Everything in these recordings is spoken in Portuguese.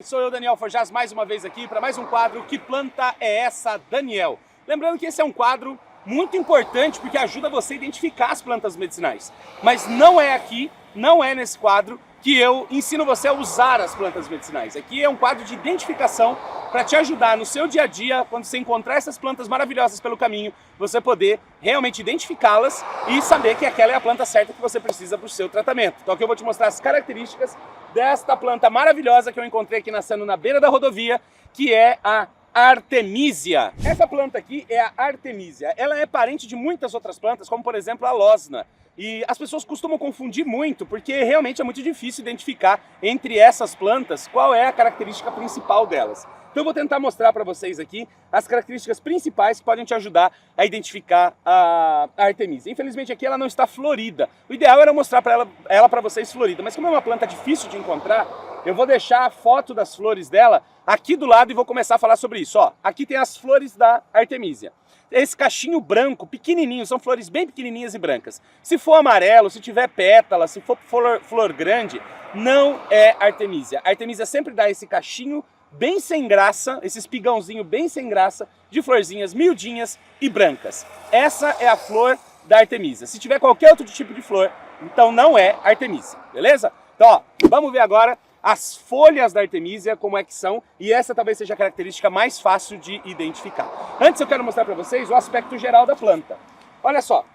sou eu, Daniel Forjaz, mais uma vez aqui para mais um quadro Que Planta é Essa, Daniel? Lembrando que esse é um quadro muito importante porque ajuda você a identificar as plantas medicinais. Mas não é aqui, não é nesse quadro que eu ensino você a usar as plantas medicinais. Aqui é um quadro de identificação para te ajudar no seu dia a dia, quando você encontrar essas plantas maravilhosas pelo caminho, você poder realmente identificá-las e saber que aquela é a planta certa que você precisa para o seu tratamento. Então aqui eu vou te mostrar as características desta planta maravilhosa que eu encontrei aqui nascendo na beira da rodovia, que é a Artemisia. Essa planta aqui é a Artemisia. Ela é parente de muitas outras plantas, como por exemplo a Losna. E as pessoas costumam confundir muito, porque realmente é muito difícil identificar entre essas plantas qual é a característica principal delas. Então eu vou tentar mostrar para vocês aqui as características principais que podem te ajudar a identificar a Artemisia. Infelizmente aqui ela não está florida. O ideal era mostrar ela para vocês florida, mas como é uma planta difícil de encontrar, eu vou deixar a foto das flores dela aqui do lado e vou começar a falar sobre isso. Ó, aqui tem as flores da Artemisia. Esse cachinho branco, pequenininho, são flores bem pequenininhas e brancas. Se for amarelo, se tiver pétala, se for flor grande, não é Artemisia. A Artemisia sempre dá esse cachinho bem sem graça, esse espigãozinho bem sem graça, de florzinhas miudinhas e brancas. Essa é a flor da Artemisia. Se tiver qualquer outro tipo de flor, então não é Artemisia, beleza? Então, ó, vamos ver agora as folhas da Artemisia, como é que são, e essa talvez seja a característica mais fácil de identificar. Antes eu quero mostrar para vocês o aspecto geral da planta. Olha só,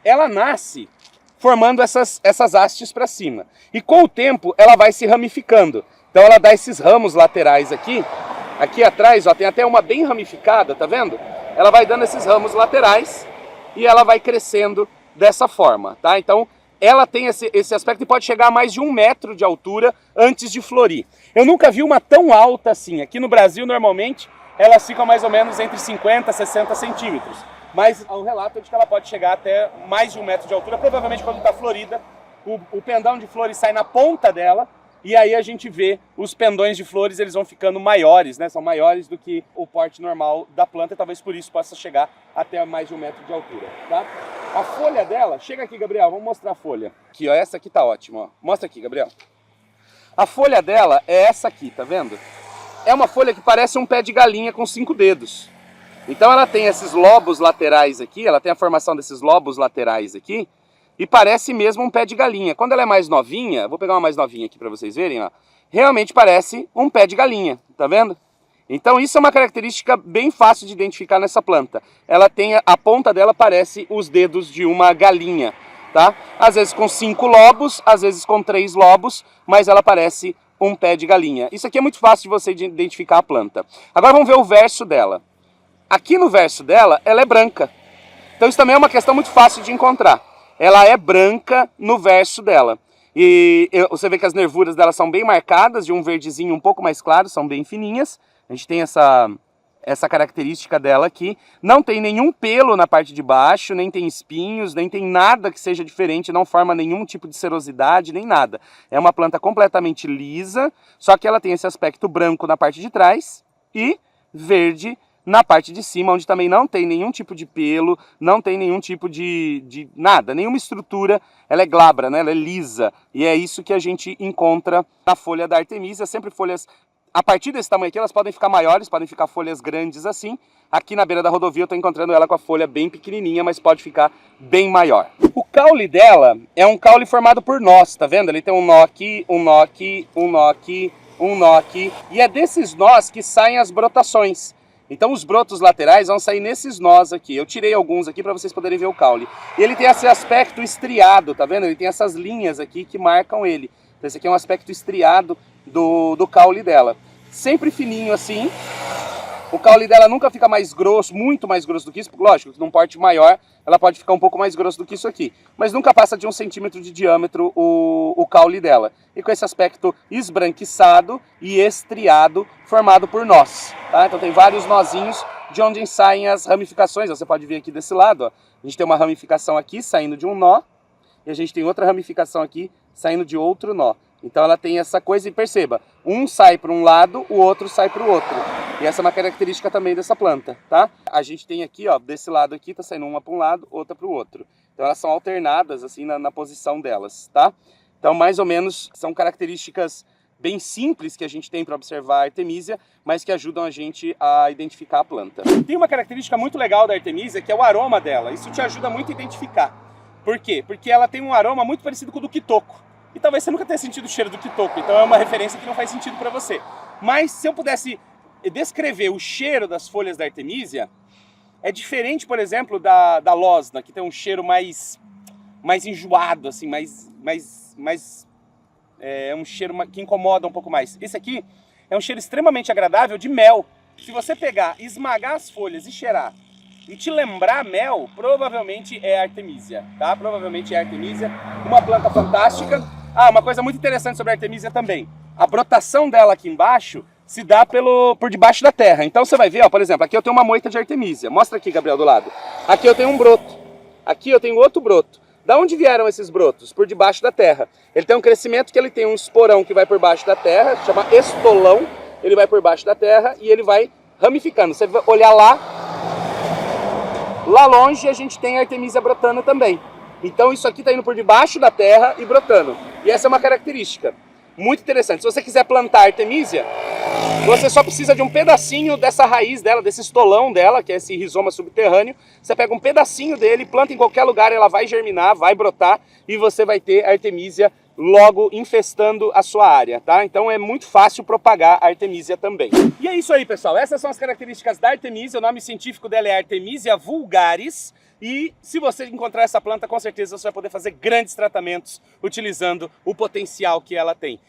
ela nasce formando essas hastes para cima, e com o tempo ela vai se ramificando. Então ela dá esses ramos laterais aqui atrás, ó, tem até uma bem ramificada, tá vendo? Ela vai dando esses ramos laterais e ela vai crescendo dessa forma, tá? Então ela tem esse aspecto e pode chegar a mais de 1 metro de altura antes de florir. Eu nunca vi uma tão alta assim. Aqui no Brasil, normalmente, elas ficam mais ou menos entre 50 e 60 centímetros. Mas há um relato de que ela pode chegar até mais de 1 metro de altura. Provavelmente, quando está florida, o pendão de flores sai na ponta dela. E aí a gente vê os pendões de flores, eles vão ficando maiores, né? São maiores do que o porte normal da planta e talvez por isso possa chegar até mais de 1 metro de altura, tá? A folha dela, chega aqui, Gabriel, vamos mostrar a folha. Aqui, ó, essa aqui tá ótima, ó. Mostra aqui, Gabriel. A folha dela é essa aqui, tá vendo? É uma folha que parece um pé de galinha com 5 dedos. Então ela tem esses lobos laterais aqui, ela tem a formação desses lobos laterais aqui, e parece mesmo um pé de galinha. Quando ela é mais novinha, vou pegar uma mais novinha aqui para vocês verem, ó, realmente parece um pé de galinha, tá vendo? Então isso é uma característica bem fácil de identificar nessa planta. Ela tem, a ponta dela parece os dedos de uma galinha, tá? Às vezes com 5 lobos, às vezes com 3 lobos, mas ela parece um pé de galinha. Isso aqui é muito fácil de você identificar a planta. Agora vamos ver o verso dela. Aqui no verso dela, ela é branca. Então isso também é uma questão muito fácil de encontrar. Ela é branca no verso dela. E você vê que as nervuras dela são bem marcadas, de um verdezinho um pouco mais claro, são bem fininhas. A gente tem essa característica dela aqui. Não tem nenhum pelo na parte de baixo, nem tem espinhos, nem tem nada que seja diferente, não forma nenhum tipo de serosidade, nem nada. É uma planta completamente lisa, só que ela tem esse aspecto branco na parte de trás e verde na parte de cima, onde também não tem nenhum tipo de pelo, não tem nenhum tipo de nada, nenhuma estrutura. Ela é glabra, né? Ela é lisa. E é isso que a gente encontra na folha da Artemisia, sempre folhas. A partir desse tamanho aqui, elas podem ficar maiores, podem ficar folhas grandes assim. Aqui na beira da rodovia eu estou encontrando ela com a folha bem pequenininha, mas pode ficar bem maior. O caule dela é um caule formado por nós, tá vendo? Ele tem um nó aqui, um nó aqui, um nó aqui, um nó aqui. E é desses nós que saem as brotações. Então os brotos laterais vão sair nesses nós aqui. Eu tirei alguns aqui para vocês poderem ver o caule. E ele tem esse aspecto estriado, tá vendo? Ele tem essas linhas aqui que marcam ele. Então esse aqui é um aspecto estriado do caule dela. Sempre fininho assim. O caule dela nunca fica mais grosso, muito mais grosso do que isso. Lógico que num porte maior ela pode ficar um pouco mais grosso do que isso aqui. Mas nunca passa de 1 centímetro de diâmetro o caule dela. E com esse aspecto esbranquiçado e estriado formado por nós. Tá? Então tem vários nozinhos de onde saem as ramificações. Você pode ver aqui desse lado. Ó. A gente tem uma ramificação aqui saindo de um nó. E a gente tem outra ramificação aqui saindo de outro nó. Então ela tem essa coisa e perceba, um sai para um lado, o outro sai para o outro. E essa é uma característica também dessa planta, tá? A gente tem aqui, ó, desse lado aqui tá saindo uma para um lado, outra para o outro. Então elas são alternadas assim na posição delas, tá? Então mais ou menos são características bem simples que a gente tem para observar a Artemisia, mas que ajudam a gente a identificar a planta. Tem uma característica muito legal da Artemisia, que é o aroma dela. Isso te ajuda muito a identificar. Por quê? Porque ela tem um aroma muito parecido com o do quitoco. E talvez você nunca tenha sentido o cheiro do quitoco, então é uma referência que não faz sentido para você. Mas se eu pudesse descrever o cheiro das folhas da Artemisia, é diferente, por exemplo, da losna, que tem um cheiro mais enjoado, assim, é um cheiro que incomoda um pouco mais. Esse aqui é um cheiro extremamente agradável de mel. Se você pegar, esmagar as folhas e cheirar e te lembrar mel, provavelmente é Artemisia, tá? Provavelmente é Artemisia, uma planta fantástica. Ah, uma coisa muito interessante sobre a Artemisia também. A brotação dela aqui embaixo se dá por debaixo da terra. Então você vai ver, ó, por exemplo, aqui eu tenho uma moita de Artemisia. Mostra aqui, Gabriel, do lado. Aqui eu tenho um broto. Aqui eu tenho outro broto. Da onde vieram esses brotos? Por debaixo da terra. Ele tem um crescimento que ele tem um esporão que vai por baixo da terra, chama estolão. Ele vai por baixo da terra e ele vai ramificando. Você vai olhar lá longe a gente tem a Artemisia brotando também. Então isso aqui está indo por debaixo da terra e brotando. E essa é uma característica muito interessante. Se você quiser plantar Artemisia, você só precisa de um pedacinho dessa raiz dela, desse estolão dela, que é esse rizoma subterrâneo. Você pega um pedacinho dele, planta em qualquer lugar, ela vai germinar, vai brotar e você vai ter Artemisia logo infestando a sua área, tá? Então é muito fácil propagar a Artemisia também. E é isso aí, pessoal. Essas são as características da Artemisia. O nome científico dela é Artemisia vulgaris. E se você encontrar essa planta, com certeza você vai poder fazer grandes tratamentos utilizando o potencial que ela tem.